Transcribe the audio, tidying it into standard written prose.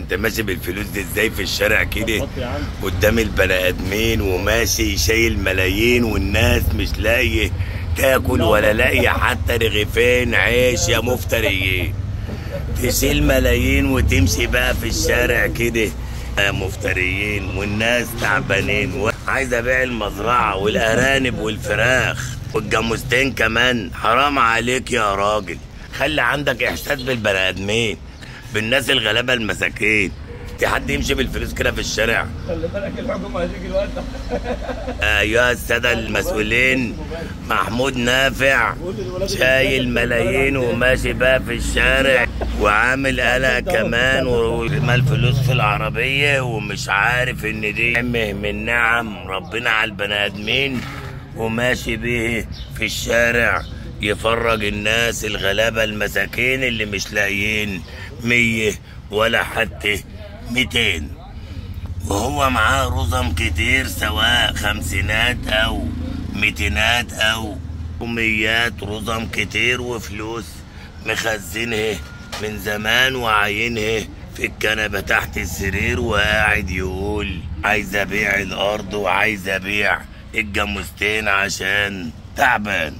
انت ماشي بالفلوس دي ازاي في الشارع كده قدام البني ادمين، وماشي شايل ملايين والناس مش لاقيه تاكل ولا لاقيه حتى رغيفين عيش يا مفتريين. تشيل ملايين وتمشي بقى في الشارع كده يا مفتريين، والناس تعبانين. عايز ابيع المزرعه والارانب والفراخ والجاموستين كمان. حرام عليك يا راجل، خلي عندك احساس بالبني ادمين، بالناس الغلابه المساكين. في حد يمشي بالفلوس كده في الشارع؟ خلي بالك الحكومه هتيجي الوقت. ايها الساده المسؤولين، محمود نافع شايل ملايين وماشي بقى في الشارع وعامل قلق كمان ورمى الفلوس في العربيه، ومش عارف ان دي نعمه من نعم ربنا على البني ادمين، وماشي بيه في الشارع يفرج الناس الغلابه المساكين اللي مش لاقيين 100 ولا حتى 200. وهو معاه رزم كتير، سواء خمسينات او ميتينات او ميات، رزم كتير وفلوس مخزنها من زمان وعاينها في الكنبه تحت السرير، وقاعد يقول عايز ابيع الارض وعايز ابيع الجاموستين عشان تعبان.